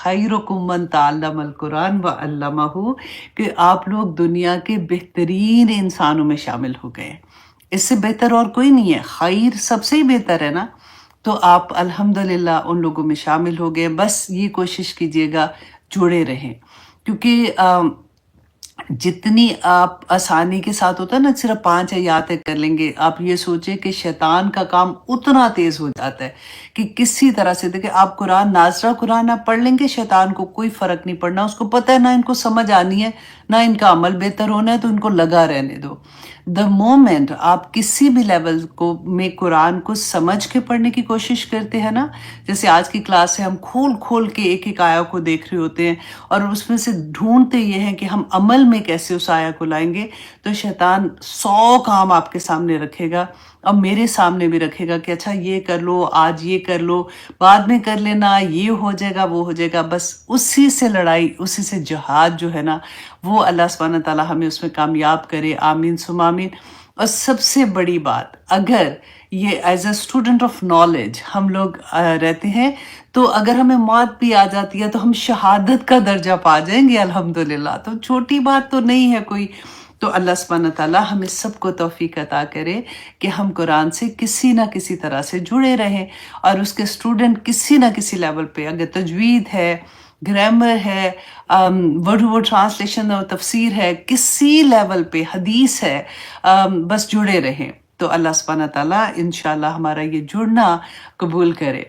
خیرکم من تعلم القرآن و علمہ، کہ آپ لوگ دنیا کے بہترین انسانوں میں شامل ہو گئے. اس سے بہتر اور کوئی نہیں ہے، خیر سب سے ہی بہتر ہے نا. تو آپ الحمدللہ ان لوگوں میں شامل ہو گئے. بس یہ کوشش کیجیے گا جڑے رہیں، کیونکہ جتنی آپ آسانی کے ساتھ ہوتا ہے نا، صرف 5 آیاتیں کر لیں گے، آپ یہ سوچیں کہ شیطان کا کام اتنا تیز ہو جاتا ہے کہ کسی طرح سے دیکھیں. آپ قرآن ناظرہ قرآن آپ پڑھ لیں گے، شیطان کو کوئی فرق نہیں پڑنا. اس کو پتہ ہے نہ ان کو سمجھ آنی ہے نہ ان کا عمل بہتر ہونا ہے، تو ان کو لگا رہنے دو. دا مومنٹ آپ کسی بھی لیول کو میں قرآن کو سمجھ کے پڑھنے کی کوشش کرتے ہیں نا، جیسے آج کی کلاس سے ہم کھول کھول کے ایک ایک آیا کو دیکھ رہے ہوتے ہیں، اور اس میں سے ڈھونڈتے یہ ہیں کہ ہم عمل میں کیسے اس آیا کو لائیں گے، تو شیطان 100 کام آپ کے سامنے رکھے گا، اور میرے سامنے بھی رکھے گا کہ اچھا یہ کر لو، آج یہ کر لو، بعد میں کر لینا، یہ ہو جائے گا وہ ہو جائے گا. بس اسی سے لڑائی، اسی سے جہاد جو ہے نا، وہ اللہ سبحانہ تعالیٰ ہمیں اس میں کامیاب کرے. آمین ثم آمین. اور سب سے بڑی بات، اگر یہ as a student of knowledge ہم لوگ رہتے ہیں، تو اگر ہمیں موت بھی آ جاتی ہے تو ہم شہادت کا درجہ پا جائیں گے الحمدللہ. تو چھوٹی بات تو نہیں ہے کوئی. تو اللہ سبحانہ تعالیٰ ہمیں سب کو توفیق عطا کرے کہ ہم قرآن سے کسی نہ کسی طرح سے جڑے رہیں، اور اس کے اسٹوڈنٹ کسی نہ کسی لیول پہ، اگر تجوید ہے، گرامر ہے، ورڈ ٹرانسلیشن اور تفسیر ہے، کسی لیول پہ حدیث ہے، بس جڑے رہیں. تو اللہ سبحانہ تعالیٰ انشاءاللہ ہمارا یہ جڑنا قبول کرے.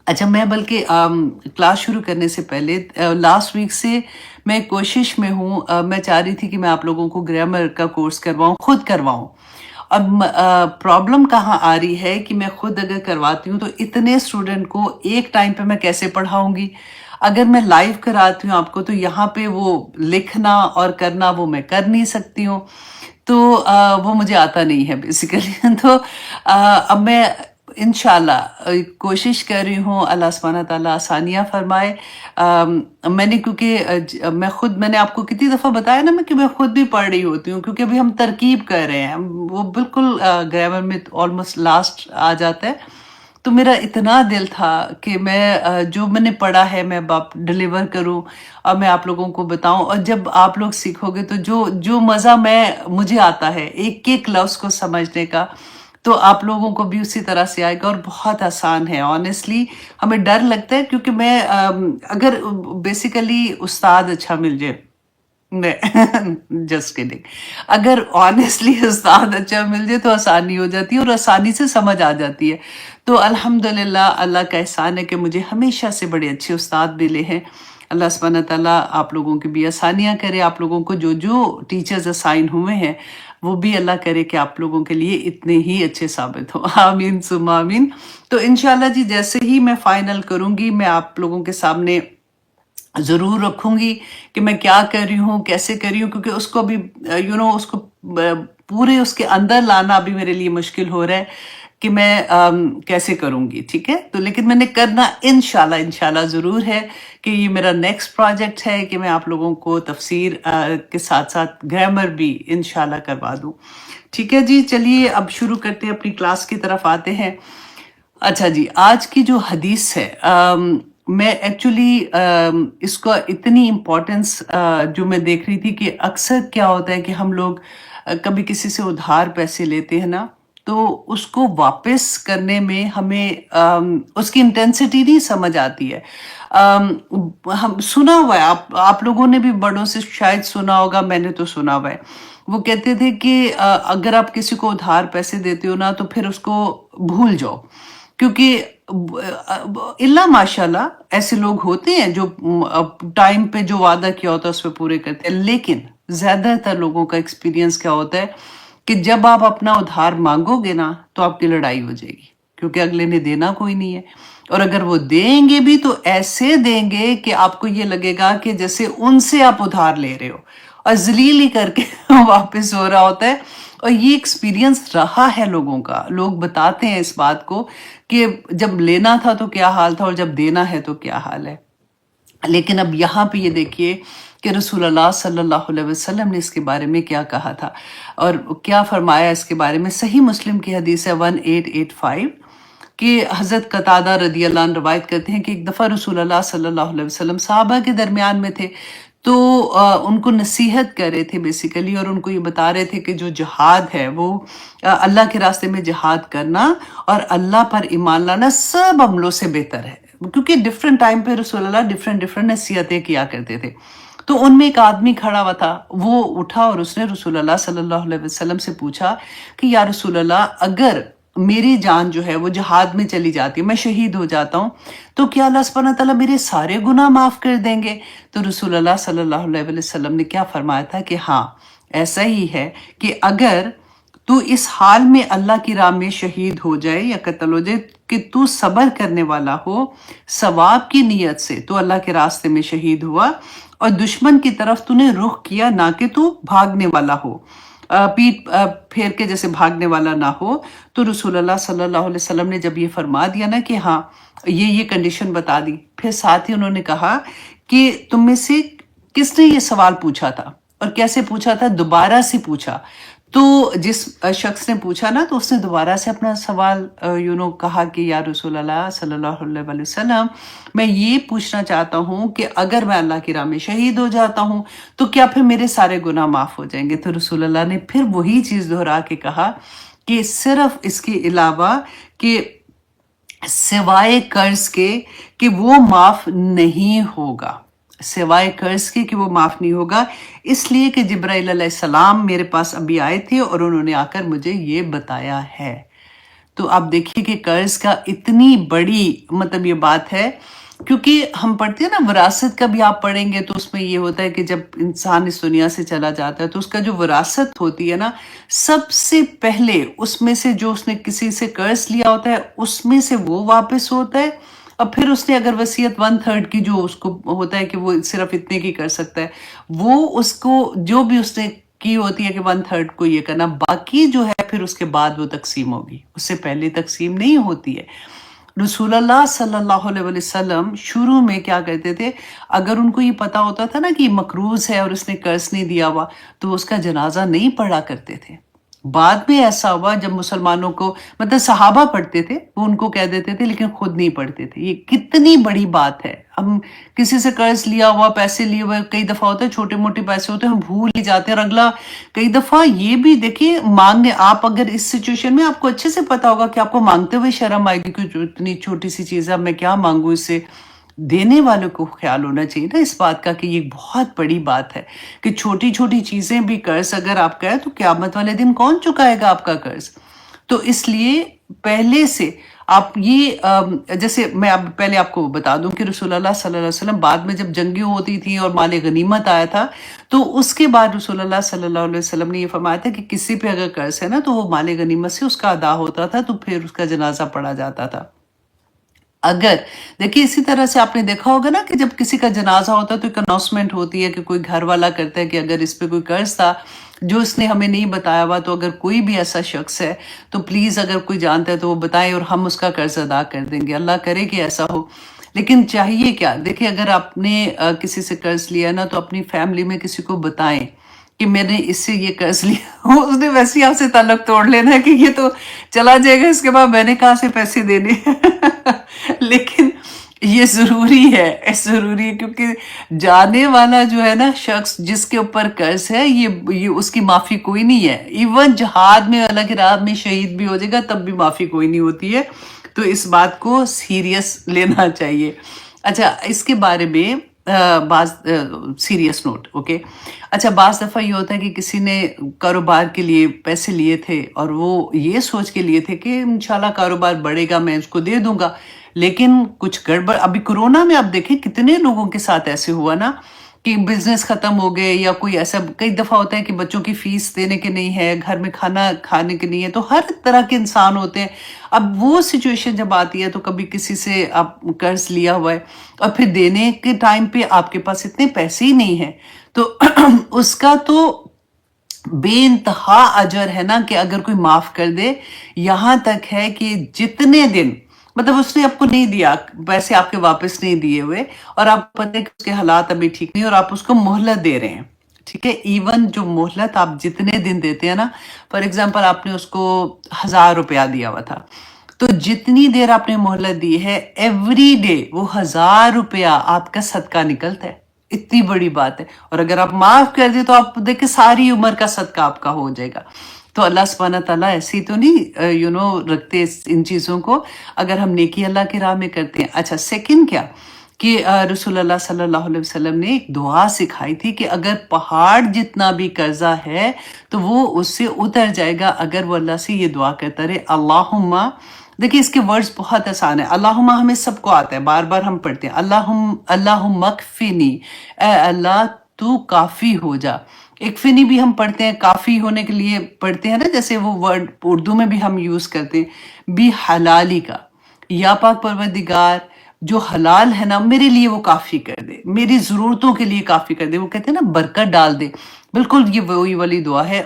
اچھا، میں بلکہ کلاس شروع کرنے سے پہلے لاسٹ ویک سے میں کوشش میں ہوں، میں چاہ رہی تھی کہ میں آپ لوگوں کو گرامر کا کورس کرواؤں، خود کرواؤں. اب پرابلم کہاں آ رہی ہے کہ میں خود اگر کرواتی ہوں تو اتنے اسٹوڈنٹ کو ایک ٹائم پہ میں کیسے پڑھاؤں گی. اگر میں لائیو کراتی ہوں آپ کو تو یہاں پہ وہ لکھنا اور کرنا وہ میں کر نہیں سکتی ہوں، تو وہ مجھے آتا نہیں ہے بیسیکلی. تو اب میں انشاءاللہ کوشش کر رہی ہوں، اللہ سبحانہ تعالیٰ آسانیاں فرمائے. میں نے کیونکہ میں نے آپ کو کتنی دفعہ بتایا نا کہ میں خود بھی پڑھ رہی ہوتی ہوں، کیونکہ ابھی ہم ترکیب کر رہے ہیں، وہ بالکل گرامر میں آلموسٹ لاسٹ آ جاتا ہے. تو میرا اتنا دل تھا کہ میں جو میں نے پڑھا ہے میں ڈلیور کروں اور میں آپ لوگوں کو بتاؤں. اور جب آپ لوگ سیکھو گے تو جو مزہ مجھے آتا ہے ایک ایک لفظ کو سمجھنے کا، تو آپ لوگوں کو بھی اسی طرح سے آئے گا. اور بہت آسان ہے آنیسٹلی. ہمیں ڈر لگتا ہے کیونکہ میں اگر بیسیکلی استاد اچھا مل جائے، جسٹ کڈنگ، اگر آنیسٹلی استاد اچھا مل جائے تو آسانی ہو جاتی ہے اور آسانی سے سمجھ آ جاتی ہے. تو الحمدللہ اللہ کا احسان ہے کہ مجھے ہمیشہ سے بڑے اچھے استاد ملے ہیں. اللہ سبحانہ تعالیٰ آپ لوگوں کی بھی آسانیاں کرے. آپ لوگوں کو جو ٹیچرز اسائن ہوئے ہیں وہ بھی اللہ کرے کہ آپ لوگوں کے لیے اتنے ہی اچھے ثابت ہوں. آمین ثم آمین. تو انشاءاللہ جی جیسے ہی میں فائنل کروں گی میں آپ لوگوں کے سامنے ضرور رکھوں گی کہ میں کیا کر رہی ہوں، کیسے کر رہی ہوں، کیونکہ اس کو بھی اس کو پورے اس کے اندر لانا ابھی میرے لیے مشکل ہو رہا ہے کہ میں کیسے کروں گی. ٹھیک ہے، تو لیکن میں نے کرنا انشاءاللہ ضرور ہے کہ یہ میرا نیکسٹ پروجیکٹ ہے کہ میں آپ لوگوں کو تفسیر کے ساتھ ساتھ گرامر بھی انشاءاللہ کروا دوں. ٹھیک ہے جی، چلیے اب شروع کرتے ہیں، اپنی کلاس کی طرف آتے ہیں. اچھا جی، آج کی جو حدیث ہے، میں ایکچولی اس کو اتنی امپورٹنس جو میں دیکھ رہی تھی کہ اکثر کیا ہوتا ہے کہ ہم لوگ کبھی کسی سے ادھار پیسے لیتے ہیں نا، تو اس کو واپس کرنے میں ہمیں اس کی انٹینسٹی نہیں سمجھ آتی ہے. ہم سنا ہوا ہے، آپ لوگوں نے بھی بڑوں سے شاید سنا ہوگا، میں نے تو سنا ہوا ہے. وہ کہتے تھے کہ اگر آپ کسی کو ادھار پیسے دیتے ہو نا تو پھر اس کو بھول جاؤ، کیونکہ اللہ ماشاءاللہ ایسے لوگ ہوتے ہیں جو ٹائم پہ جو وعدہ کیا ہوتا ہے اس پہ پورے کرتے ہیں. لیکن زیادہ تر لوگوں کا ایکسپیرینس کیا ہوتا ہے کہ جب آپ اپنا ادھار مانگو گے نا تو آپ کی لڑائی ہو جائے گی، کیونکہ اگلے نے دینا کوئی نہیں ہے. اور اگر وہ دیں گے بھی تو ایسے دیں گے کہ آپ کو یہ لگے گا کہ جیسے ان سے آپ ادھار لے رہے ہو، اور ذلیل ہی کر کے واپس ہو رہا ہوتا ہے. اور یہ ایکسپیرینس رہا ہے لوگوں کا، لوگ بتاتے ہیں اس بات کو کہ جب لینا تھا تو کیا حال تھا اور جب دینا ہے تو کیا حال ہے. لیکن اب یہاں پہ یہ دیکھیے کہ رسول اللہ صلی اللہ علیہ وسلم نے اس کے بارے میں کیا کہا تھا اور کیا فرمایا اس کے بارے میں. صحیح مسلم کی حدیث ہے 1885. کہ حضرت قتادہ رضی اللہ عنہ روایت کرتے ہیں کہ ایک دفعہ رسول اللہ صلی اللہ علیہ وسلم صحابہ کے درمیان میں تھے، تو ان کو نصیحت کر رہے تھے بیسیکلی، اور ان کو یہ بتا رہے تھے کہ جو جہاد ہے وہ اللہ کے راستے میں جہاد کرنا اور اللہ پر ایمان لانا سب عملوں سے بہتر ہے، کیونکہ ڈفرینٹ ٹائم پہ رسول اللہ ڈفرینٹ نصیحتیں کیا کرتے تھے۔ تو ان میں ایک آدمی کھڑا ہوا تھا، وہ اٹھا اور اس نے رسول اللہ صلی اللہ علیہ وسلم سے پوچھا کہ یا رسول اللہ، اگر میری جان جو ہے وہ جہاد میں چلی جاتی ہے، میں شہید ہو جاتا ہوں، تو کیا اللہ سبحانہ تعالیٰ میرے سارے گناہ معاف کر دیں گے؟ تو رسول اللہ صلی اللہ علیہ وسلم نے کیا فرمایا تھا کہ ہاں، ایسا ہی ہے کہ اگر تو اس حال میں اللہ کی راہ میں شہید ہو جائے یا قتل ہو جائے کہ تو صبر کرنے والا ہو ثواب کی نیت سے، تو اللہ کے راستے میں شہید ہوا، اور دشمن کی طرف تو نے رخ کیا نہ کہ تو بھاگنے والا ہو، پیٹ پھیر کے جیسے بھاگنے والا نہ ہو۔ تو رسول اللہ صلی اللہ علیہ وسلم نے جب یہ فرما دیا نا کہ ہاں یہ کنڈیشن بتا دی، پھر ساتھ ہی انہوں نے کہا کہ تم میں سے کس نے یہ سوال پوچھا تھا اور کیسے پوچھا تھا؟ دوبارہ سے پوچھا۔ تو جس شخص نے پوچھا نا، تو اس نے دوبارہ سے اپنا سوال کہا کہ یا رسول اللہ صلی اللہ علیہ وسلم، میں یہ پوچھنا چاہتا ہوں کہ اگر میں اللہ کی راہ میں شہید ہو جاتا ہوں تو کیا پھر میرے سارے گناہ معاف ہو جائیں گے؟ تو رسول اللہ نے پھر وہی چیز دہرا کے کہا کہ صرف اس کے علاوہ کہ سوائے قرض کے کہ وہ معاف نہیں ہوگا، سوائے قرض کے کہ وہ معاف نہیں ہوگا، اس لیے کہ جبرائیل علیہ السلام میرے پاس ابھی آئے تھے اور انہوں نے آ کر مجھے یہ بتایا ہے۔ تو آپ دیکھیے کہ قرض کا اتنی بڑی مطلب یہ بات ہے، کیونکہ ہم پڑھتے ہیں نا وراثت کا بھی آپ پڑھیں گے تو اس میں یہ ہوتا ہے کہ جب انسان اس دنیا سے چلا جاتا ہے تو اس کا جو وراثت ہوتی ہے نا، سب سے پہلے اس میں سے جو اس نے کسی سے قرض لیا ہوتا ہے اس میں سے وہ واپس ہوتا ہے، اور پھر اس نے اگر وصیت 1/3 کی جو اس کو ہوتا ہے کہ وہ صرف اتنے کی کر سکتا ہے، وہ اس کو جو بھی اس نے کی ہوتی ہے کہ 1/3 کو یہ کرنا، باقی جو ہے پھر اس کے بعد وہ تقسیم ہوگی، اس سے پہلے تقسیم نہیں ہوتی ہے۔ رسول اللہ صلی اللہ علیہ وسلم شروع میں کیا کہتے تھے، اگر ان کو یہ پتا ہوتا تھا نا کہ یہ مقروض ہے اور اس نے قرض نہیں دیا ہوا، تو اس کا جنازہ نہیں پڑھا کرتے تھے۔ بعد میں ایسا ہوا جب مسلمانوں کو مطلب صحابہ پڑھتے تھے، وہ ان کو کہہ دیتے تھے لیکن خود نہیں پڑھتے تھے۔ یہ کتنی بڑی بات ہے، ہم کسی سے قرض لیا ہوا، پیسے لیے ہوئے، کئی دفعہ ہوتا ہے چھوٹے موٹے پیسے ہوتے ہیں ہم بھول ہی جاتے ہیں، اور اگلا کئی دفعہ یہ بھی دیکھیے مانگنے، آپ اگر اس سچویشن میں آپ کو اچھے سے پتا ہوگا کہ آپ کو مانگتے ہوئے شرم آئے گی کہ جو اتنی چھوٹی سی چیز ہے اب میں کیا مانگوں اس سے، دینے والوں کو خیال ہونا چاہیے نا اس بات کا کہ یہ بہت بڑی بات ہے کہ چھوٹی چھوٹی چیزیں بھی قرض اگر آپ کا ہے تو قیامت والے دن کون چکائے گا آپ کا قرض؟ تو اس لیے پہلے سے آپ یہ جیسے میں اب پہلے آپ کو بتا دوں کہ رسول اللہ صلی اللہ علیہ وسلم بعد میں جب جنگیں ہوتی تھیں اور مال غنیمت آیا تھا تو اس کے بعد رسول اللہ صلی اللہ علیہ وسلم نے یہ فرمایا تھا کہ کسی پہ اگر قرض ہے نا تو وہ مال غنیمت سے اس کا ادا ہوتا تھا، تو پھر اس کا جنازہ پڑھا جاتا تھا۔ اگر دیکھیے اسی طرح سے آپ نے دیکھا ہوگا نا کہ جب کسی کا جنازہ ہوتا ہے تو ایک اناؤنسمنٹ ہوتی ہے کہ کوئی گھر والا کرتا ہے کہ اگر اس پہ کوئی قرض تھا جو اس نے ہمیں نہیں بتایا ہوا، تو اگر کوئی بھی ایسا شخص ہے تو پلیز اگر کوئی جانتا ہے تو وہ بتائیں اور ہم اس کا قرض ادا کر دیں گے، اللہ کرے کہ ایسا ہو۔ لیکن چاہیے کیا، دیکھیں اگر آپ نے کسی سے قرض لیا نا تو اپنی فیملی میں کسی کو بتائیں کہ میں نے اس سے یہ قرض لیا، اس نے ویسے ہی آپ سے تعلق توڑ لینا ہے کہ یہ تو چلا جائے گا، اس کے بعد میں نے کہاں سے پیسے دینے لیکن یہ ضروری ہے، ضروری ہے، کیونکہ جانے والا جو ہے نا شخص جس کے اوپر قرض ہے، یہ اس کی معافی کوئی نہیں ہے، ایون جہاد میں اللہ کی راہ میں شہید بھی ہو جائے گا تب بھی معافی کوئی نہیں ہوتی ہے، تو اس بات کو سیریس لینا چاہیے۔ اچھا، اس کے بارے میں بعض سیریس نوٹ، اوکے، اچھا بعض دفعہ یہ ہوتا ہے کہ کسی نے کاروبار کے لیے پیسے لیے تھے اور وہ یہ سوچ کے لیے تھے کہ انشاءاللہ کاروبار بڑھے گا میں اس کو دے دوں گا، لیکن کچھ گڑبڑ، ابھی کورونا میں آپ دیکھیں کتنے لوگوں کے ساتھ ایسے ہوا نا کہ بزنس ختم ہو گئے، یا کوئی ایسا کئی دفعہ ہوتا ہے کہ بچوں کی فیس دینے کے نہیں ہے، گھر میں کھانا کھانے کے نہیں ہے، تو ہر طرح کے انسان ہوتے ہیں۔ اب وہ سچویشن جب آتی ہے تو کبھی کسی سے آپ قرض لیا ہوا ہے اور پھر دینے کے ٹائم پہ آپ کے پاس اتنے پیسے ہی نہیں ہیں، تو اس کا تو بے انتہا اجر ہے نا کہ اگر کوئی معاف کر دے، یہاں تک ہے کہ جتنے دن مطلب اس نے آپ کو نہیں دیا پیسے، آپ کے واپس نہیں دیے ہوئے، اور آپ پتہ ہے کہ اس کے حالات ابھی ٹھیک نہیں اور آپ اس کو مہلت دے رہے ہیں، ٹھیک ہے، ایون جو مہلت آپ جتنے دن دیتے ہیں نا، فار ایگزامپل آپ نے اس کو 1000 روپیہ دیا ہوا تھا، تو جتنی دیر آپ نے مہلت دی ہے ایوری ڈے وہ 1000 روپیہ آپ کا صدقہ نکلتا ہے. اتنی بڑی بات ہے. اور اگر آپ معاف کر دیں تو آپ دیکھیں ساری عمر کا صدقہ آپ کا ہو جائے گا. تو اللہ سبحانہ تعالیٰ ایسی تو نہیں رکھتے ان چیزوں کو، اگر ہم نیکی اللہ کی راہ میں کرتے ہیں. اچھا سیکنڈ کیا کہ رسول اللہ صلی اللہ علیہ وسلم نے ایک دعا سکھائی تھی کہ اگر پہاڑ جتنا بھی قرضہ ہے تو وہ اس سے اتر جائے گا اگر وہ اللہ سے یہ دعا کرتا رہے، اللہم. دیکھیں اس کے ورڈز بہت آسان ہیں. اللہم ہمیں سب کو آتا ہے، بار بار ہم پڑھتے ہیں اللہم اکفنی، اے اللہ تو کافی ہو جا. اکفنی بھی ہم پڑھتے ہیں، کافی ہونے کے لیے پڑھتے ہیں نا، جیسے وہ ورڈ اردو میں بھی ہم یوز کرتے ہیں بھی حلالی کا. یا پاک پروردگار جو حلال ہے نا میرے لیے وہ کافی کر دے، میری ضرورتوں کے لیے کافی کر دے. وہ کہتے ہیں نا برکت ڈال دے. بالکل یہ وہی والی دعا ہے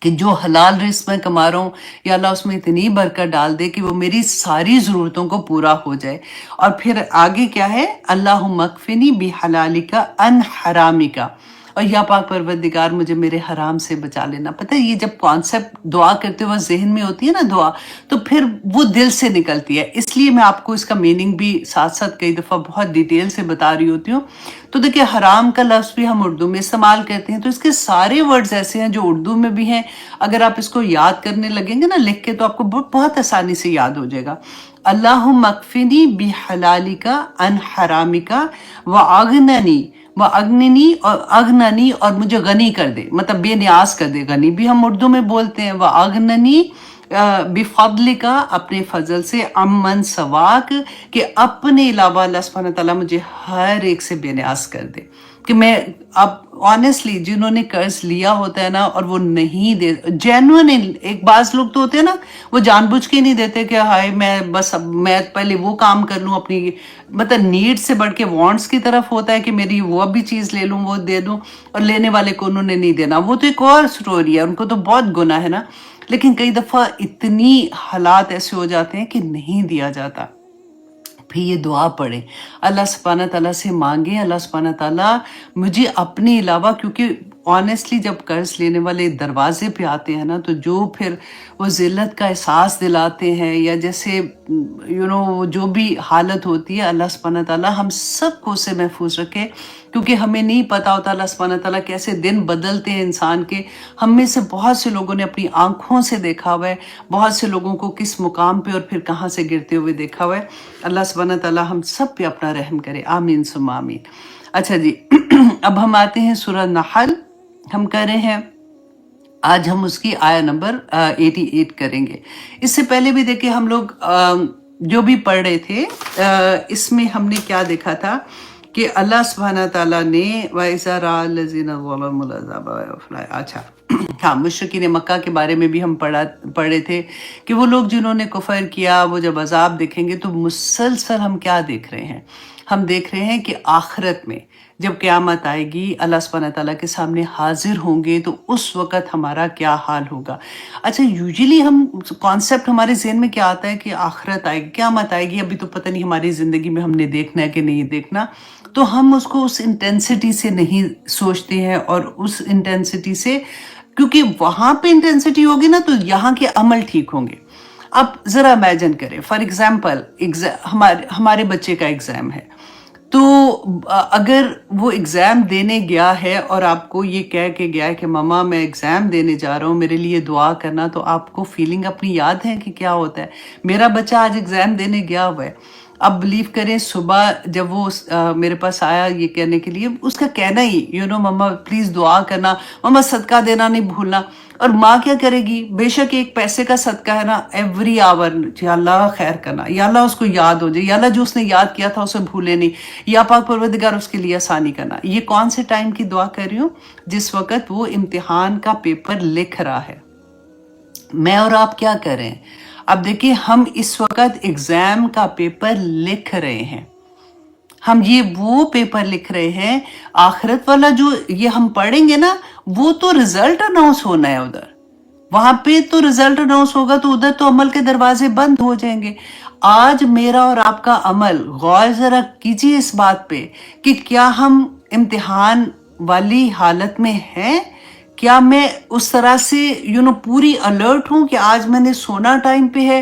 کہ جو حلال رزق میں کما رہا ہوں یا اللہ اس میں اتنی برکت ڈال دے کہ وہ میری ساری ضرورتوں کو پورا ہو جائے. اور پھر آگے کیا ہے، اللہم اکفنی بحلالک عن حرامک، اور یا پاک پروردگار مجھے میرے حرام سے بچا لینا. پتہ ہے یہ جب کانسیپٹ دعا کرتے ہوئے ذہن میں ہوتی ہے نا دعا، تو پھر وہ دل سے نکلتی ہے. اس لیے میں آپ کو اس کا میننگ بھی ساتھ ساتھ کئی دفعہ بہت ڈیٹیل سے بتا رہی ہوتی ہوں. تو دیکھیں حرام کا لفظ بھی ہم اردو میں استعمال کرتے ہیں، تو اس کے سارے ورڈز ایسے ہیں جو اردو میں بھی ہیں. اگر آپ اس کو یاد کرنے لگیں گے نا لکھ کے تو آپ کو بہت آسانی سے یاد ہو جائے گا. اللہم اکفنی بحلالک عن حرامک اگننی اور اغننی، اور مجھے غنی کر دے، مطلب بے نیاز کر دے. غنی بھی ہم اردو میں بولتے ہیں. اگننی بفضلک، اپنے فضل سے، امن سواک، کہ اپنے علاوہ اللہ سبحانہ تعالیٰ مجھے ہر ایک سے بے نیاز کر دے. کہ میں اب آنیسٹلی جنہوں نے قرض لیا ہوتا ہے نا اور وہ نہیں دے، جینوئن، ایک بعض لوگ تو ہوتے ہیں نا وہ جان بوجھ کے نہیں دیتے کہ ہائے میں بس اب میں پہلے وہ کام کر لوں، اپنی مطلب نیڈ سے بڑھ کے وانٹس کی طرف ہوتا ہے کہ میری وہ بھی چیز لے لوں، وہ دے دوں، اور لینے والے کو انہوں نے نہیں دینا. وہ تو ایک اور سٹوری ہے، ان کو تو بہت گناہ ہے نا. لیکن کئی دفعہ اتنی حالات ایسے ہو جاتے ہیں کہ نہیں دیا جاتا. پھر یہ دعا پڑھیں، اللہ سبحانہ تعالیٰ سے مانگیں، اللہ سبحانہ تعالیٰ مجھے اپنے علاوہ، کیونکہ آنیسٹلی جب قرض لینے والے دروازے پہ آتے ہیں نا تو جو پھر وہ ذلت کا احساس دلاتے ہیں یا جیسے جو بھی حالت ہوتی ہے، اللہ سبحانہ تعالیٰ ہم سب کو اسے محفوظ رکھے. کیونکہ ہمیں نہیں پتا ہوتا اللہ سبحانہ تعالیٰ کیسے دن بدلتے ہیں انسان کے. ہم میں سے بہت سے لوگوں نے اپنی آنکھوں سے دیکھا ہوا ہے، بہت سے لوگوں کو کس مقام پہ اور پھر کہاں سے گرتے ہوئے دیکھا ہوا ہے. اللہ سبحانہ تعالیٰ ہم سب پہ اپنا رحم کرے، آمین ثم آمین. اچھا جی اب ہم آتے ہیں سورہ نحل. ہم کر رہے ہیں آج ہم اس کی آیہ نمبر 88 کریں گے. اس سے پہلے بھی دیکھیں ہم لوگ جو بھی پڑھ رہے تھے اس میں ہم نے کیا دیکھا تھا کہ اللہ سبحانہ تعالیٰ نے وَإِذَا رَأَى الَّذِينَ ظَلَمُوا الْعَذَابَ. اچھا ہاں مشرکین مکہ کے بارے میں بھی ہم پڑھے تھے کہ وہ لوگ جنہوں نے کفر کیا وہ جب عذاب دیکھیں گے تو مسلسل ہم کیا دیکھ رہے ہیں؟ ہم دیکھ رہے ہیں کہ آخرت میں جب قیامت آئے گی اللہ سبحانہ تعالیٰ کے سامنے حاضر ہوں گے تو اس وقت ہمارا کیا حال ہوگا. اچھا یوزلی ہم کانسیپٹ ہمارے ذہن میں کیا آتا ہے کہ آخرت آئے گی، قیامت آئے گی، ابھی تو پتہ نہیں ہماری زندگی میں ہم نے دیکھنا ہے کہ نہیں دیکھنا. تو ہم اس کو اس انٹینسٹی سے نہیں سوچتے ہیں، اور اس انٹینسٹی سے، کیونکہ وہاں پہ انٹینسٹی ہوگی نا تو یہاں کے عمل ٹھیک ہوں گے. اب ذرا امیجن کریں، فار ایگزامپل ہمارے بچے کا ایگزام ہے، تو اگر وہ ایگزام دینے گیا ہے اور آپ کو یہ کہہ کے گیا ہے کہ ماما میں ایگزام دینے جا رہا ہوں میرے لیے دعا کرنا، تو آپ کو فیلنگ اپنی یاد ہے کہ کیا ہوتا ہے؟ میرا بچہ آج ایگزام دینے گیا ہوا ہے. اب بلیو کریں صبح جب وہ میرے پاس آیا یہ کہنے کے لیے، اس کا کہنا ہی مما پلیز دعا کرنا، مما صدقہ دینا نہیں بھولنا. اور ماں کیا کرے گی؟ بے شک ایک پیسے کا صدقہ ہے نا، ایوری آور یا اللہ خیر کرنا، یا اللہ اس کو یاد ہو جائے، یا اللہ جو اس نے یاد کیا تھا اسے بھولے نہیں، یا پاک پروردگار اس کے لیے آسانی کرنا. یہ کون سے ٹائم کی دعا کر رہی ہوں؟ جس وقت وہ امتحان کا پیپر لکھ رہا ہے. میں اور آپ کیا کریں؟ اب دیکھیں ہم اس وقت ایگزام کا پیپر لکھ رہے ہیں. ہم یہ وہ پیپر لکھ رہے ہیں، آخرت والا جو یہ ہم پڑھیں گے نا وہ تو رزلٹ اناؤنس ہونا ہے ادھر، وہاں پہ تو رزلٹ اناؤنس ہوگا تو ادھر تو عمل کے دروازے بند ہو جائیں گے. آج میرا اور آپ کا عمل، غور ذرا کیجیے اس بات پہ کہ کیا ہم امتحان والی حالت میں ہیں؟ کیا میں اس طرح سے پوری الرٹ ہوں کہ آج میں نے سونا ٹائم پہ ہے،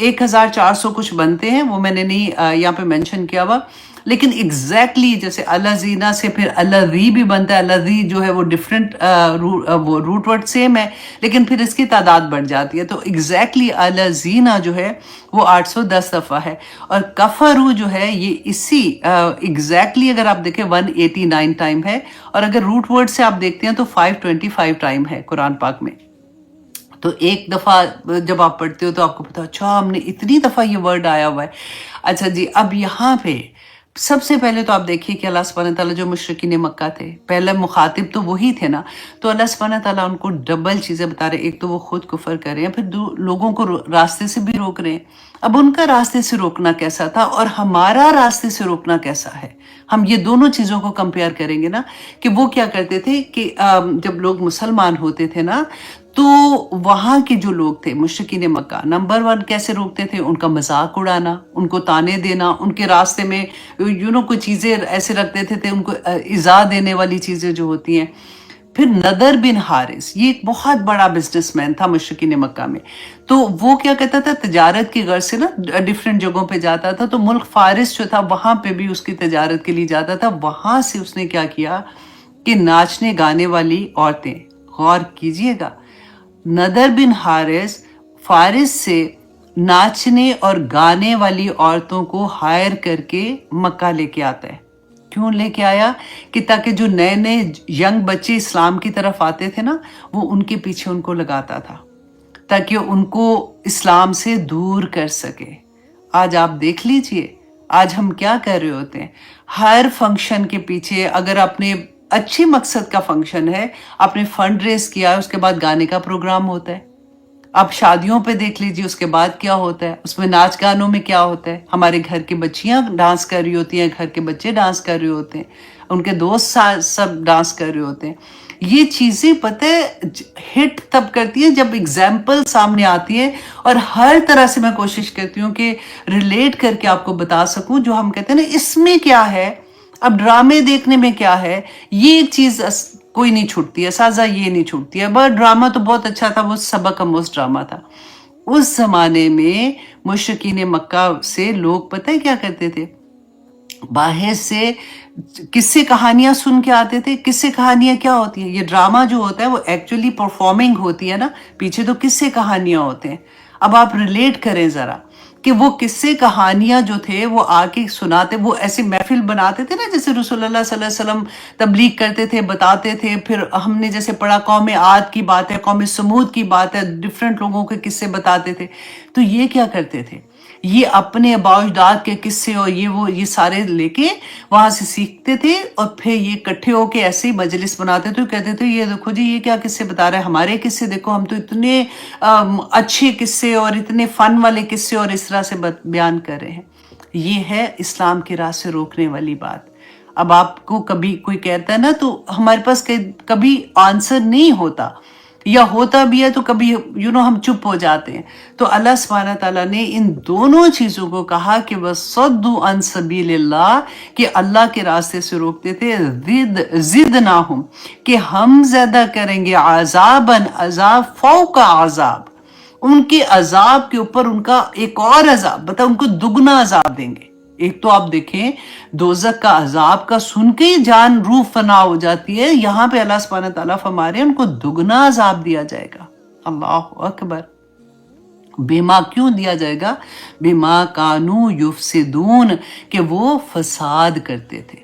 1400 کچھ بنتے ہیں، وہ میں نے نہیں یہاں پہ مینشن کیا ہوا، لیکن ایگزیکٹلی جیسے الزینہ سے پھر الذی بھی بنتا ہے، الذی جو ہے وہ ڈفرینٹ وہ روٹ ورڈ سیم ہے، لیکن پھر اس کی تعداد بڑھ جاتی ہے، تو ایگزیکٹلی الزینہ جو ہے وہ 810 دفعہ ہے، اور کفرو جو ہے یہ اسی ایگزیکٹلی اگر آپ دیکھیں 189 ٹائم ہے، اور اگر روٹ ورڈ سے آپ دیکھتے ہیں تو 525 ٹائم ہے قرآن پاک میں۔ تو ایک دفعہ جب آپ پڑھتے ہو تو آپ کو پتا اچھا ہم نے اتنی دفعہ یہ ورڈ آیا ہوا ہے۔ اچھا جی، اب یہاں پہ سب سے پہلے تو آپ دیکھیے کہ اللہ سبحانہ تعالیٰ جو مشرکین مکہ تھے، پہلے مخاطب تو وہی تھے نا، تو اللہ سبحانہ تعالیٰ ان کو ڈبل چیزیں بتا رہے ہیں، ایک تو وہ خود کفر کر رہے ہیں، پھر لوگوں کو راستے سے بھی روک رہے ہیں۔ اب ان کا راستے سے روکنا کیسا تھا اور ہمارا راستے سے روکنا کیسا ہے، ہم یہ دونوں چیزوں کو کمپیئر کریں گے نا، کہ وہ کیا کرتے تھے کہ جب لوگ مسلمان ہوتے تھے نا، تو وہاں کے جو لوگ تھے مشرکین مکہ، نمبر 1 کیسے روکتے تھے؟ ان کا مذاق اڑانا، ان کو طعنے دینا، ان کے راستے میں کوئی چیزیں ایسے رکھ دیتے تھے، ان کو ایذا دینے والی چیزیں جو ہوتی ہیں۔ پھر نضر بن حارث، یہ ایک بہت بڑا بزنس مین تھا مشرکین مکہ میں، تو وہ کیا کہتا تھا، تجارت کی غرض سے نا ڈفرینٹ جگہوں پہ جاتا تھا، تو ملک فارس جو تھا وہاں پہ بھی اس کی تجارت کے لیے جاتا تھا، وہاں سے اس نے کیا کیا کہ ناچنے گانے والی عورتیں، غور کیجئے گا، نضر بن حارث فارس سے ناچنے اور گانے والی عورتوں کو ہائر کر کے مکہ لے کے آتا ہے۔ کیوں لے کے آیا؟ کہ تاکہ جو نئے نئے ینگ بچے اسلام کی طرف آتے تھے نا، وہ ان کے پیچھے ان کو لگاتا تھا تاکہ ان کو اسلام سے دور کر سکے۔ آج آپ دیکھ لیجئے، آج ہم کیا کر رہے ہوتے ہیں، ہر فنکشن کے پیچھے، اگر اپنے اچھی مقصد کا فنکشن ہے، آپ نے فنڈ ریز کیا ہے، اس کے بعد گانے کا پروگرام ہوتا ہے۔ آپ شادیوں پہ دیکھ لیجئے اس کے بعد کیا ہوتا ہے، اس میں ناچ گانوں میں کیا ہوتا ہے، ہمارے گھر کی بچیاں ڈانس کر رہی ہوتی ہیں، گھر کے بچے ڈانس کر رہے ہوتے ہیں، ان کے دوست سب ڈانس کر رہے ہوتے ہیں۔ یہ چیزیں پتہ ہے ہٹ تب کرتی ہیں جب اگزامپل سامنے آتی ہے، اور ہر طرح سے میں کوشش کرتی ہوں کہ ریلیٹ کر کے آپ کو بتا سکوں، جو ہم کہتے ہیں نا اس میں کیا ہے، اب ڈرامے دیکھنے میں کیا ہے، یہ ایک چیز کوئی نہیں چھوٹتی ہے، سازا یہ نہیں چھوٹتی ہے، بٹ ڈرامہ تو بہت اچھا تھا، وہ سبق آموز ڈرامہ تھا۔ اس زمانے میں مشرکین مکہ سے لوگ پتہ ہے کیا کرتے تھے، باہر سے قصے کہانیاں سن کے آتے تھے۔ قصے کہانیاں کیا ہوتی ہیں؟ یہ ڈرامہ جو ہوتا ہے وہ ایکچولی پرفارمنگ ہوتی ہے نا، پیچھے تو قصے کہانیاں ہوتے ہیں۔ اب آپ ریلیٹ کریں ذرا کہ وہ قصے کہانیاں جو تھے وہ آ کے سناتے، وہ ایسے محفل بناتے تھے نا، جیسے رسول اللہ صلی اللہ علیہ وسلم تبلیغ کرتے تھے، بتاتے تھے، پھر ہم نے جیسے پڑھا قوم عاد کی بات ہے، قوم سمود کی بات ہے، ڈفرینٹ لوگوں کے قصے بتاتے تھے۔ تو یہ کیا کرتے تھے، یہ اپنے آباء و اجداد کے قصے اور یہ سارے لے کے وہاں سے سیکھتے تھے، اور پھر یہ اکٹھے ہو کے ایسے ہی مجلس بناتے تھے، کہتے تھے یہ دیکھو جی یہ کیا قصے بتا رہے ہیں، ہمارے قصے دیکھو، ہم تو اتنے اچھے قصے اور اتنے فن والے قصے اور اس طرح سے بیان کر رہے ہیں۔ یہ ہے اسلام کی راہ سے روکنے والی بات۔ اب آپ کو کبھی کوئی کہتا ہے نا، تو ہمارے پاس کبھی آنسر نہیں ہوتا، یا ہوتا بھی ہے تو کبھی ہم چپ ہو جاتے ہیں۔ تو اللہ سبحانہ تعالیٰ نے ان دونوں چیزوں کو کہا کہ وَصَدُّوا عَن سَبِيلِ اللَّهِ، کہ اللہ کے راستے سے روکتے تھے، زِدْنَاهُمْ، کہ ہم زیادہ کریں گے، عذاباً، عذاب فوق عذاب، ان کے عذاب کے اوپر ان کا ایک اور عذاب، بتا ان کو دگنا عذاب دیں گے۔ ایک تو آپ دیکھیں دوزخ کا عذاب کا سن کے ہی جان روح فنا ہو جاتی ہے، یہاں پہ اللہ سبحانہ تعالیٰ فرما رہے ہیں ان کو دگنا عذاب دیا جائے گا۔ اللہ اکبر۔ بیما کیوں دیا جائے گا؟ بیما کانو یفسدون، کہ وہ فساد کرتے تھے۔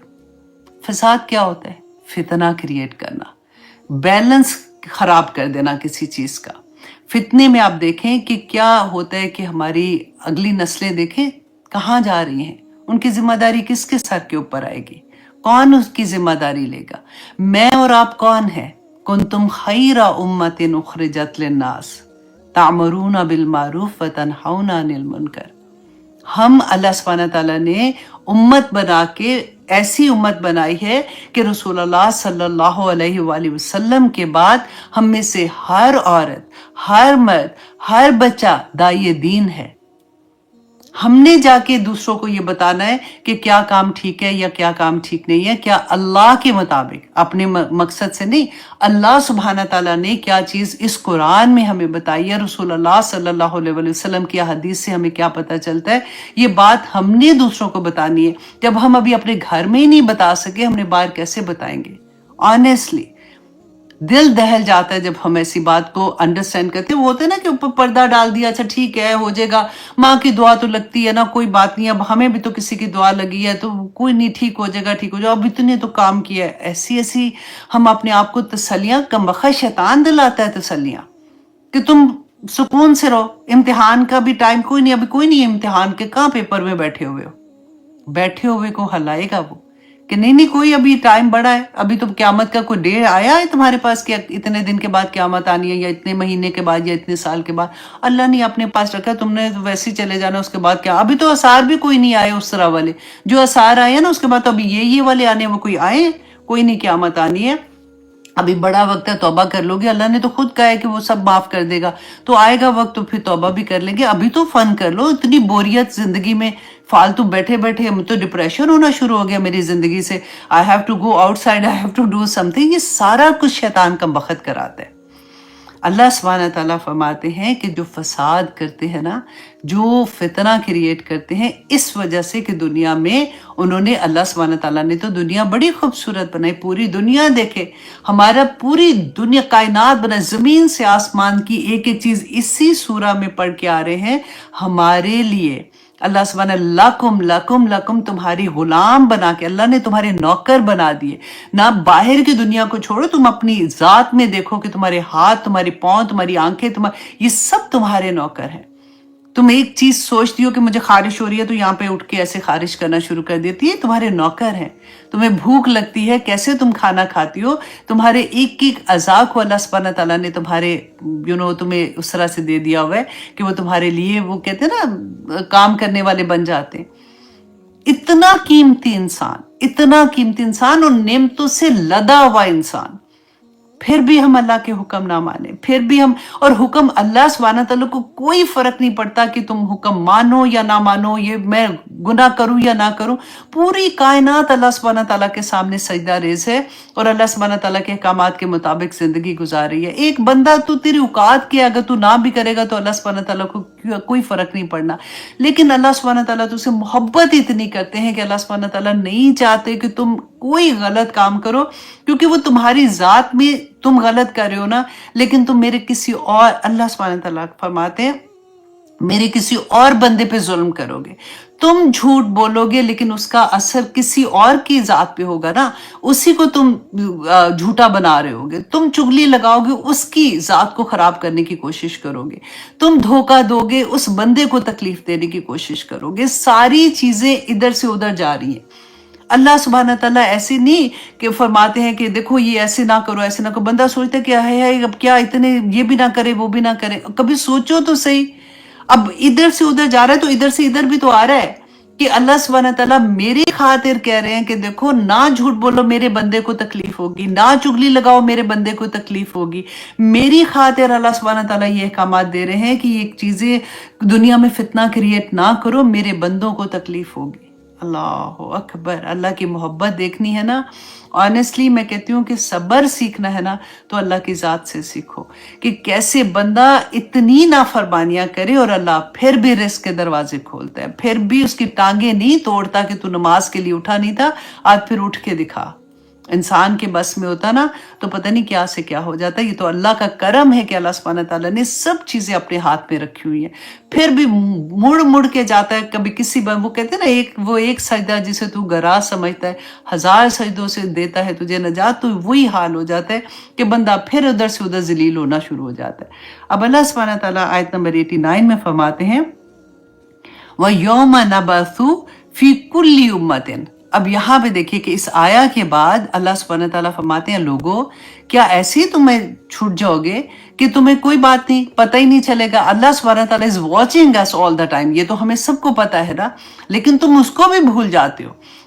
فساد کیا ہوتا ہے؟ فتنہ کریٹ کرنا، بیلنس خراب کر دینا کسی چیز کا۔ فتنے میں آپ دیکھیں کہ کیا ہوتا ہے کہ ہماری اگلی نسلیں دیکھیں کہاں جا رہی ہیں، ان کی ذمہ داری کس کے سر کے اوپر آئے گی؟ کون اس کی ذمہ داری لے گا؟ میں اور آپ کون ہیں؟ کنتم خیر امت اخرجت للناس تعمرون بالمعروف وتنہون عن المنکر۔ ہم اللہ سبحانہ تعالیٰ نے امت بنا کے ایسی امت بنائی ہے کہ رسول اللہ صلی اللہ علیہ وآلہ وسلم کے بعد ہم میں سے ہر عورت، ہر مرد، ہر بچہ داعی دین ہے۔ ہم نے جا کے دوسروں کو یہ بتانا ہے کہ کیا کام ٹھیک ہے یا کیا کام ٹھیک نہیں ہے، کیا اللہ کے مطابق، اپنے مقصد سے نہیں، اللہ سبحانہ تعالیٰ نے کیا چیز اس قرآن میں ہمیں بتائی ہے، رسول اللہ صلی اللہ علیہ وسلم کی حدیث سے ہمیں کیا پتہ چلتا ہے، یہ بات ہم نے دوسروں کو بتانی ہے۔ جب ہم ابھی اپنے گھر میں ہی نہیں بتا سکے، ہم نے باہر کیسے بتائیں گے؟ آنیسٹلی دل دہل جاتا ہے جب ہم ایسی بات کو انڈرسٹینڈ کرتے ہیں۔ وہ ہوتے ہیں نا کہ اوپر پردہ ڈال دیا، اچھا ٹھیک ہے ہو جائے گا، ماں کی دعا تو لگتی ہے نا، کوئی بات نہیں، اب ہمیں بھی تو کسی کی دعا لگی ہے تو کوئی نہیں، ٹھیک ہو جائے گا، ٹھیک ہو جائے گا، اب اتنے تو کام کیا ہے۔ ایسی ہم اپنے آپ کو تسلیاں، کمبخت شیطان دلاتا ہے تسلیاں کہ تم سکون سے رہو، امتحان کا بھی ٹائم کوئی نہیں، ابھی کوئی نہیں ہے امتحان کے، کہاں پیپر میں بیٹھے ہوئے ہو؟ بیٹھے ہوئے کو ہلائے گا وہ کہ نہیں کوئی ابھی ٹائم بڑا ہے، ابھی تو قیامت کا کوئی ڈے آیا ہے تمہارے پاس کہ اتنے دن کے بعد قیامت آنی ہے، یا اتنے مہینے کے بعد، یا اتنے سال کے بعد؟ اللہ نے اپنے پاس رکھا، تم نے ویسے ہی چلے جانا، اس کے بعد کیا؟ ابھی تو آثار بھی کوئی نہیں آئے اس طرح والے، جو آثار آئے ہیں نا اس کے بعد تو ابھی یہ والے آنے، وہ کوئی آئے؟ کوئی نہیں، قیامت آنی ہے، ابھی بڑا وقت ہے، توبہ کر لو گے، اللہ نے تو خود کہا ہے کہ وہ سب معاف کر دے گا، تو آئے گا وقت تو پھر توبہ بھی کر لیں گے۔ ابھی تو فن کر لو، اتنی بوریت زندگی میں، فالتو بیٹھے بیٹھے تو ڈپریشن ہونا شروع ہو گیا میری زندگی سے، I have to go outside, I have to do something, یہ سارا کچھ شیطان کا بخت کراتا ہے۔ اللہ سبحانہ تعالیٰ فرماتے ہیں کہ جو فساد کرتے ہیں نا، جو فتنہ کریٹ کرتے ہیں، اس وجہ سے کہ دنیا میں انہوں نے، اللہ سبحانہ تعالیٰ نے تو دنیا بڑی خوبصورت بنائی، پوری دنیا دیکھے، ہمارا پوری دنیا کائنات بنا، زمین سے آسمان کی ایک ایک چیز اسی سورہ میں پڑھ کے آ رہے ہیں ہمارے لیے۔ اللہ سبحانہ لکم لکم لکم، تمہاری غلام بنا کے، اللہ نے تمہارے نوکر بنا دیے۔ نہ باہر کی دنیا کو چھوڑو، تم اپنی ذات میں دیکھو کہ تمہارے ہاتھ، تمہاری پاؤں، تمہاری آنکھیں، یہ سب تمہارے نوکر ہیں۔ تم ایک چیز سوچتی ہو کہ مجھے خارش ہو رہی ہے تو یہاں پہ اٹھ کے ایسے خارش کرنا شروع کر دیتی ہے، تمہارے نوکر ہیں۔ تمہیں بھوک لگتی ہے، کیسے تم کھانا کھاتی ہو، تمہارے ایک ایک اعضاء کو اللہ سبحانہ تعالیٰ نے تمہارے تمہیں اس طرح سے دے دیا ہوا ہے کہ وہ تمہارے لیے، وہ کہتے ہیں نا، کام کرنے والے بن جاتے ہیں۔ اتنا قیمتی انسان، اتنا قیمتی انسان، اور نعمتوں سے لدا ہوا انسان، پھر بھی ہم اللہ کے حکم نہ مانیں، پھر بھی ہم، اور حکم اللہ سبحانہ تعالیٰ کو کوئی فرق نہیں پڑتا کہ تم حکم مانو یا نہ مانو، یہ میں گناہ کروں یا نہ کروں، پوری کائنات اللہ سبحانہ تعالیٰ کے سامنے سجدہ ریز ہے، اور اللہ سبحانہ تعالیٰ کے احکامات کے مطابق زندگی گزار رہی ہے۔ ایک بندہ، تو تیری اوقات کے، اگر تو نہ بھی کرے گا تو اللہ سبحانہ تعالیٰ کو کوئی فرق نہیں پڑنا، لیکن اللہ سبحانہ تعالیٰ تو سے محبت اتنی کرتے ہیں کہ اللہ سبحانہ تعالیٰ نہیں چاہتے کہ تم کوئی غلط کام کرو، کیونکہ وہ تمہاری ذات میں تم غلط کر رہے ہو نا، لیکن تم میرے کسی اور، اللہ سبحانہ تعالیٰ فرماتے ہیں، میرے کسی اور بندے پہ ظلم کرو گے، تم جھوٹ بولو گے لیکن اس کا اثر کسی اور کی ذات پہ ہوگا نا، اسی کو تم جھوٹا بنا رہے ہوگے، تم چغلی لگاؤ گے، اس کی ذات کو خراب کرنے کی کوشش کرو گے، تم دھوکہ دو گے، اس بندے کو تکلیف دینے کی کوشش کرو گے، ساری چیزیں ادھر سے ادھر جا رہی ہیں۔ اللہ سبحانہ تعالیٰ ایسے نہیں کہ فرماتے ہیں کہ دیکھو یہ ایسے نہ کرو، ایسے نہ کرو، بندہ سوچتا ہے کہ اب کیا اتنے، یہ بھی نہ کرے وہ بھی نہ کرے، کبھی سوچو تو صحیح، اب ادھر سے ادھر جا رہا ہے تو ادھر سے ادھر بھی تو آ رہا ہے کہ اللہ سبحانہ تعالیٰ میری خاطر کہہ رہے ہیں کہ دیکھو، نہ جھوٹ بولو، میرے بندے کو تکلیف ہوگی، نہ چغلی لگاؤ، میرے بندے کو تکلیف ہوگی، میری خاطر اللہ سبحانہ تعالیٰ یہ احکامات دے رہے ہیں کہ یہ چیزیں دنیا میں فتنہ کریٹ نہ کرو، میرے بندوں کو تکلیف ہوگی۔ اللہ اکبر، اللہ کی محبت دیکھنی ہے نا، آنیسٹلی میں کہتی ہوں کہ صبر سیکھنا ہے نا تو اللہ کی ذات سے سیکھو کہ کیسے بندہ اتنی نافرمانیاں کرے اور اللہ پھر بھی رزق کے دروازے کھولتا ہے، پھر بھی اس کی ٹانگیں نہیں توڑتا کہ تو نماز کے لیے اٹھا نہیں تھا، آج پھر اٹھ کے دکھا۔ انسان کے بس میں ہوتا نا تو پتہ نہیں کیا سے کیا ہو جاتا۔ یہ تو اللہ کا کرم ہے کہ اللہ سبحانہ تعالیٰ نے سب چیزیں اپنے ہاتھ میں رکھی ہوئی ہیں، پھر بھی مڑ مڑ کے جاتا ہے کبھی کسی وہ کہتے ہیں نا، وہ ایک سجدہ جسے تو گراہ سمجھتا ہے 1000 سجدوں سے دیتا ہے تجھے نجات، تو وہی حال ہو جاتا ہے کہ بندہ پھر ادھر سے ادھر ذلیل ہونا شروع ہو جاتا ہے۔ اب اللہ سبحانہ تعالیٰ آیت نمبر 89 میں فرماتے ہیں وَيَوْمَ نَبْعَثُ فِي كُلِّ أُمَّةٍ۔ اب یہاں پہ دیکھیے کہ اس آیا کے بعد اللہ سبحانہ تعالیٰ فرماتے ہیں لوگوں، کیا ایسے ہی تمہیں چھوٹ جاؤ گے کہ تمہیں کوئی بات نہیں، پتہ ہی نہیں چلے گا؟ اللہ سبحانہ تعالیٰ is watching us all the time، یہ تو ہمیں سب کو پتہ ہے نا، لیکن تم اس کو بھی بھول جاتے ہو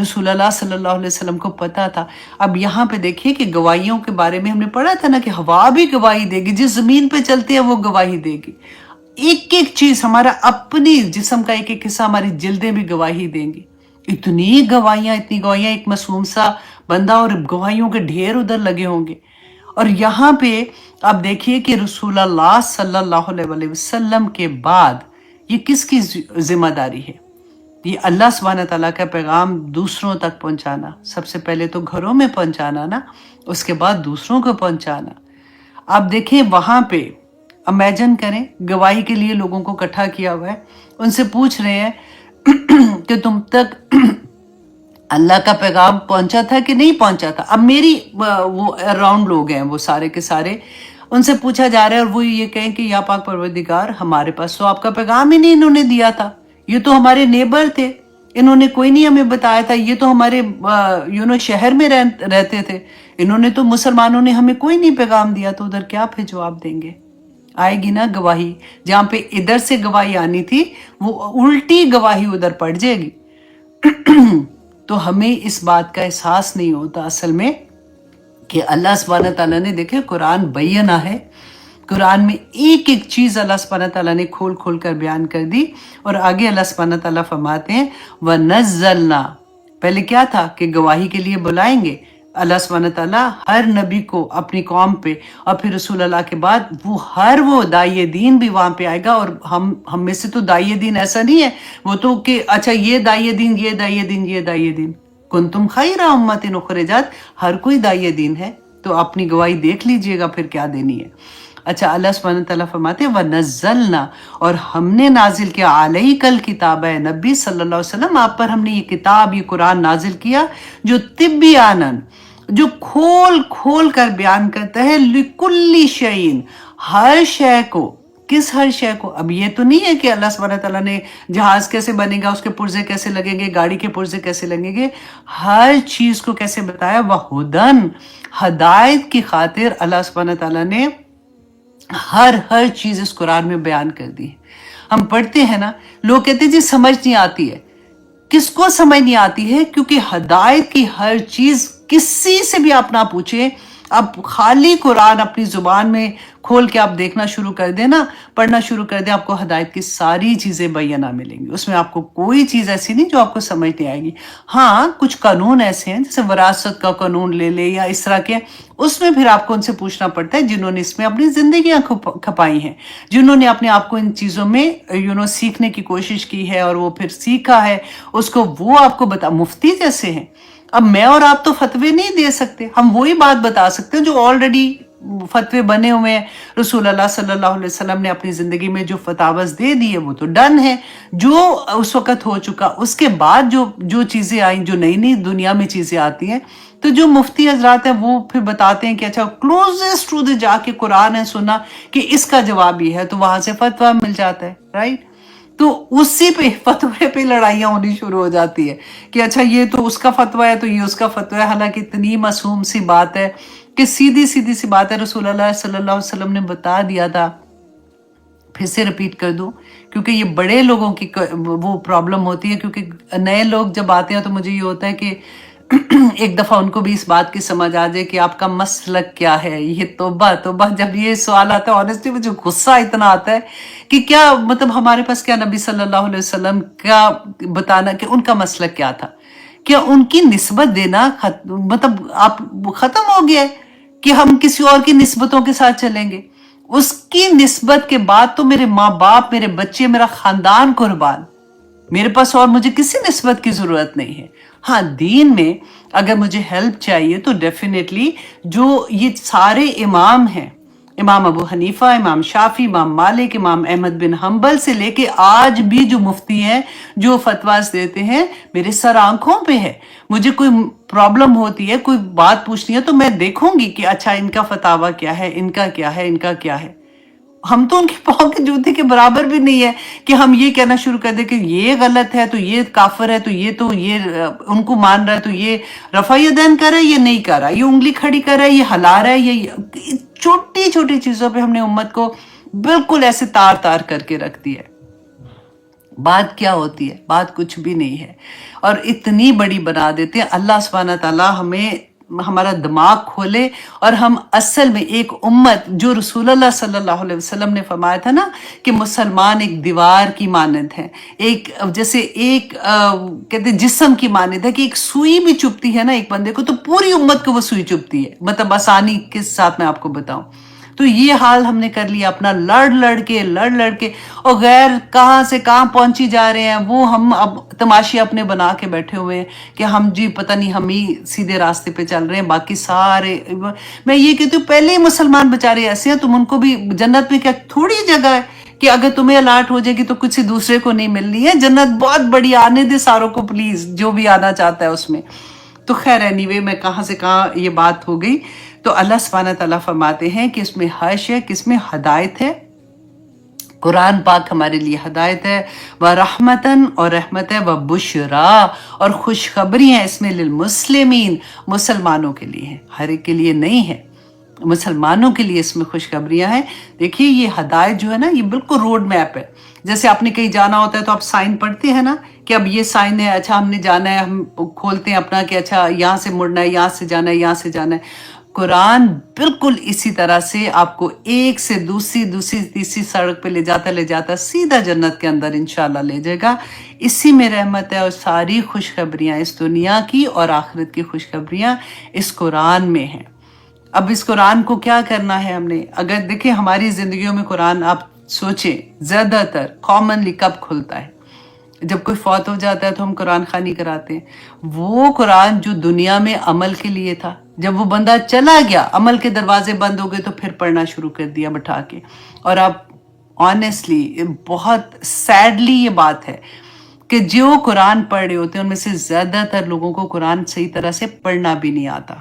رسول اللہ صلی اللہ علیہ وسلم کو پتا تھا۔ اب یہاں پہ دیکھیے کہ گواہیوں کے بارے میں ہم نے پڑھا تھا نا کہ ہوا بھی گواہی دے گی، جس زمین پہ چلتے ہیں وہ گواہی دے گی، ایک ایک چیز، ہمارا اپنی جسم کا ایک ایک حصہ، ہماری جلدیں بھی گواہی دیں گی۔ اتنی گواہیاں، ایک معصوم سا بندہ اور گواہیوں کے ڈھیر ادھر لگے ہوں گے۔ اور یہاں پہ آپ دیکھیے کہ رسول اللہ صلی اللہ علیہ وسلم کے بعد یہ کس کی ذمہ داری ہے؟ یہ اللہ سبحانہ تعالیٰ کا پیغام دوسروں تک پہنچانا، سب سے پہلے تو گھروں میں پہنچانا نا، اس کے بعد دوسروں کو پہنچانا۔ آپ دیکھیں وہاں پہ امیجن کریں، گواہی کے لیے لوگوں کو اکٹھا کیا ہوا ہے، ان سے پوچھ رہے ہیں کہ تم تک اللہ کا پیغام پہنچا تھا کہ نہیں پہنچا تھا۔ اب میری وہ اراؤنڈ لوگ ہیں وہ سارے کے سارے، ان سے پوچھا جا رہا ہے اور وہ یہ کہیں کہ یا پاک پروردگار، ہمارے پاس تو آپ کا پیغام ہی نہیں انہوں نے دیا تھا، یہ تو ہمارے نیبر تھے، انہوں نے کوئی نہیں ہمیں بتایا تھا، یہ تو ہمارے شہر میں رہتے تھے، انہوں نے تو، مسلمانوں نے ہمیں کوئی نہیں پیغام دیا، تو ادھر کیا پھر جواب دیں گے؟ آئے گی نا گواہی، جہاں پہ ادھر سے گواہی آنی تھی وہ الٹی گواہی ادھر پڑ جائے گی۔ تو ہمیں اس بات کا احساس نہیں ہوتا اصل میں کہ اللہ سبحانہ تعالیٰ نے، دیکھے قرآن بینہ ہے، قرآن میں ایک ایک چیز اللہ سبحانہ تعالیٰ نے کھول کھول کر بیان کر دی۔ اور آگے اللہ سبحانہ تعالیٰ فرماتے ہیں وَنَزَّلْنَا، پہلے کیا تھا کہ گواہی کے لیے بلائیں گے اللہ سبحانہ تعالیٰ ہر نبی کو اپنی قوم پہ، اور پھر رسول اللہ کے بعد وہ داعی دین بھی وہاں پہ آئے گا۔ اور ہم میں سے تو داعی دین ایسا نہیں ہے وہ تو کہ اچھا یہ داعی دین، یہ داعی دین، یہ داعی دین، کنتم خیر امت اخرجت، ہر کوئی داعی دین ہے، تو اپنی گواہی دیکھ لیجئے گا پھر کیا دینی ہے۔ اچھا، اللہ سبحانہ تعالیٰ فرماتے ہیں وَنَزَّلْنَا، اور ہم نے نازل کیا عَلَيْكَ الْكِتَابَ، نبی صلی اللہ علیہ وسلم آپ پر ہم نے یہ کتاب، یہ قرآن نازل کیا جو طبیاناً، جو کھول کھول کر بیان کرتا ہے لِكُلِّ شَيْءٍ، ہر شے کو۔ کس ہر شے کو؟ اب یہ تو نہیں ہے کہ اللہ سبحانہ تعالیٰ نے جہاز کیسے بنے گا، اس کے پرزے کیسے لگیں گے، گاڑی کے پرزے کیسے لگیں گے، ہر چیز کو کیسے بتایا، وَہُدًى، ہدایت کی خاطر اللہ سبحانہ تعالیٰ نے ہر چیز اس قرآن میں بیان کر دی ہے۔ ہم پڑھتے ہیں نا، لوگ کہتے ہیں جی سمجھ نہیں آتی ہے۔ کس کو سمجھ نہیں آتی ہے؟ کیونکہ ہدایت کی ہر چیز، کسی سے بھی آپ نہ پوچھیں، اب خالی قرآن اپنی زبان میں کھول کے آپ دیکھنا شروع کر دیں نا، پڑھنا شروع کر دیں، آپ کو ہدایت کی ساری چیزیں بینہ ملیں گی، اس میں آپ کو کوئی چیز ایسی نہیں جو آپ کو سمجھ نہیں آئے گی۔ ہاں کچھ قانون ایسے ہیں جیسے وراثت کا قانون لے لے یا اس طرح کے، اس میں پھر آپ کو ان سے پوچھنا پڑتا ہے جنہوں نے اس میں اپنی زندگیاں کھپائی ہیں، جنہوں نے اپنے آپ کو ان چیزوں میں سیکھنے کی کوشش کی ہے اور وہ پھر سیکھا ہے اس کو، وہ آپ کو مفتی جیسے ہیں۔ اب میں اور آپ تو فتوے نہیں دے سکتے، ہم وہی بات بتا سکتے ہیں جو آلریڈی فتوے بنے ہوئے ہیں، رسول اللہ صلی اللہ علیہ وسلم نے اپنی زندگی میں جو فتاویٰ دے دی ہے وہ تو ڈن ہے، جو اس وقت ہو چکا۔ اس کے بعد جو چیزیں آئیں، جو نئی نئی دنیا میں چیزیں آتی ہیں، تو جو مفتی حضرات ہیں وہ پھر بتاتے ہیں کہ اچھا کلوزسٹ ٹو دی جا کے قرآن ہے سنا کہ اس کا جواب یہ ہے، تو وہاں سے فتویٰ مل جاتا ہے، رائٹ؟ تو اسی پہ فتوے پہ لڑائیاں ہونی شروع ہو جاتی ہے کہ اچھا یہ تو اس کا فتویٰ ہے تو یہ اس کا فتویٰ ہے، حالانکہ اتنی معصوم سی بات ہے کہ سیدھی سی بات ہے، رسول اللہ صلی اللہ علیہ وسلم نے بتا دیا تھا۔ پھر سے ریپیٹ کر دوں کیونکہ یہ بڑے لوگوں کی وہ پرابلم ہوتی ہے، کیونکہ نئے لوگ جب آتے ہیں تو مجھے یہ ہوتا ہے کہ ایک دفعہ ان کو بھی اس بات کی سمجھ آ جائے کہ آپ کا مسلک کیا ہے۔ یہ توبہ جب یہ سوال آتا ہے، آنیسٹلی مجھے غصہ اتنا آتا ہے کہ کیا مطلب ہمارے پاس کیا نبی صلی اللہ علیہ وسلم کا بتانا کہ ان کا مسلک کیا تھا، کیا ان کی نسبت دینا مطلب آپ ختم ہو گیا ہے کہ ہم کسی اور کی نسبتوں کے ساتھ چلیں گے؟ اس کی نسبت کے بعد تو میرے ماں باپ، میرے بچے، میرا خاندان قربان، میرے پاس اور مجھے کسی نسبت کی ضرورت نہیں ہے۔ ہاں دین میں اگر مجھے ہیلپ چاہیے تو ڈیفینیٹلی جو یہ سارے امام ہیں، امام ابو حنیفہ، امام شافعی، امام مالک، امام احمد بن حنبل سے لے کے آج بھی جو مفتی ہیں جو فتویٰ دیتے ہیں، میرے سر آنکھوں پہ ہے۔ مجھے کوئی پرابلم ہوتی ہے، کوئی بات پوچھنی ہے تو میں دیکھوں گی کہ اچھا ان کا فتاویٰ کیا ہے، ان کا کیا ہے، ان کا کیا ہے۔ ہم تو ان کے پاؤں کے جوتے کے برابر بھی نہیں ہے کہ ہم یہ کہنا شروع کر دیں کہ یہ غلط ہے تو یہ کافر ہے، تو یہ ان کو مان رہا ہے، تو یہ رفع یدین کر رہا ہے، یہ نہیں کر رہا، یہ انگلی کھڑی کر رہا ہے، یہ ہلا رہا ہے، یہ چھوٹی چھوٹی چیزوں پہ ہم نے امت کو بالکل ایسے تار تار کر کے رکھ دی ہے۔ بات کیا ہوتی ہے؟ بات کچھ بھی نہیں ہے، اور اتنی بڑی بنا دیتے ہیں۔ اللہ سبحانہ تعالیٰ ہمیں ہمارا دماغ کھولے، اور ہم اصل میں ایک امت، جو رسول اللہ صلی اللہ علیہ وسلم نے فرمایا تھا نا کہ مسلمان ایک دیوار کی مانند ہے، ایک جیسے ایک کہتے ہیں جسم کی مانند ہے، کہ ایک سوئی بھی چبھتی ہے نا ایک بندے کو تو پوری امت کو وہ سوئی چبھتی ہے، مطلب آسانی کے ساتھ میں آپ کو بتاؤں تو یہ حال ہم نے کر لیا اپنا، لڑ لڑ کے، اور غیر کہاں سے کہاں پہنچی جا رہے ہیں، وہ ہم اب تماشے اپنے بنا کے بیٹھے ہوئے ہیں کہ ہم جی پتہ نہیں ہم ہی سیدھے راستے پہ چل رہے ہیں، باقی سارے، میں یہ کہتی ہوں پہلے ہی مسلمان بیچارے ایسے ہیں، تم ان کو بھی جنت میں کیا تھوڑی جگہ ہے کہ اگر تمہیں الاٹ ہو جائے گی تو کسی دوسرے کو نہیں ملنی ہے، جنت بہت بڑی، آنے دے ساروں کو پلیز، جو بھی آنا چاہتا ہے اس میں۔ تو خیر اینی میں کہاں سے کہاں یہ بات ہو گئی، تو اللہ سبحانہ تعالیٰ فرماتے ہیں کہ اس میں حش ہے، کس میں ہدایت ہے، قرآن پاک ہمارے لیے ہدایت ہے، وَرَحْمَتًا، اور رحمت ہے، وَبُشْرَا، اور خوشخبری ہیں اس میں، للمسلمین، مسلمانوں کے لیے ہیں، ہر ایک کے لیے نہیں ہے، مسلمانوں کے لیے اس میں خوشخبریاں ہیں۔ دیکھیے یہ ہدایت جو ہے نا، یہ بالکل روڈ میپ ہے، جیسے آپ نے کہیں جانا ہوتا ہے تو آپ سائن پڑھتے ہیں نا کہ اب یہ سائن ہے، اچھا ہم نے جانا ہے، ہم کھولتے ہیں اپنا کہ اچھا یہاں سے مڑنا ہے، یہاں سے جانا ہے، یہاں سے جانا ہے۔ قرآن بالکل اسی طرح سے آپ کو ایک سے دوسری تیسری سڑک پہ لے جاتا سیدھا جنت کے اندر انشاءاللہ لے جائے گا۔ اسی میں رحمت ہے، اور ساری خوشخبریاں اس دنیا کی اور آخرت کی خوشخبریاں اس قرآن میں ہیں۔ اب اس قرآن کو کیا کرنا ہے ہم نے؟ اگر دیکھیں ہماری زندگیوں میں قرآن، آپ سوچیں زیادہ تر کامنلی کب کھلتا ہے؟ جب کوئی فوت ہو جاتا ہے تو ہم قرآن خوانی کراتے ہیں۔ وہ قرآن جو دنیا میں عمل کے لیے تھا، جب وہ بندہ چلا گیا، عمل کے دروازے بند ہو گئے تو پھر پڑھنا شروع کر دیا بٹھا کے۔ اور آپ آنیسٹلی بہت سیڈلی یہ بات ہے کہ جو قرآن پڑھ رہے ہوتے ہیں ان میں سے زیادہ تر لوگوں کو قرآن صحیح طرح سے پڑھنا بھی نہیں آتا۔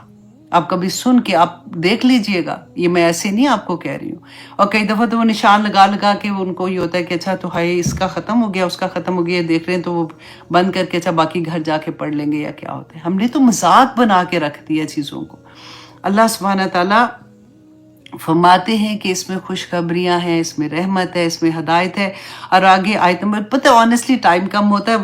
آپ کبھی سن کے آپ دیکھ لیجئے گا، یہ میں ایسے نہیں آپ کو کہہ رہی ہوں۔ اور کئی دفعہ تو وہ نشان لگا کے ان کو یہ ہوتا ہے کہ اچھا تو ہے اس کا ختم ہو گیا، اس کا ختم ہو گیا، دیکھ رہے ہیں تو وہ بند کر کے اچھا باقی گھر جا کے پڑھ لیں گے یا کیا ہوتا ہے۔ ہم نے تو مذاق بنا کے رکھ دیا چیزوں کو۔ اللہ سبحانہ تعالیٰ فرماتے ہیں کہ اس میں خوشخبریاں ہیں، اس میں رحمت ہے، اس میں ہدایت ہے، اور آگے آیت نمبر، پتہ آنیسٹلی ٹائم کم ہوتا ہے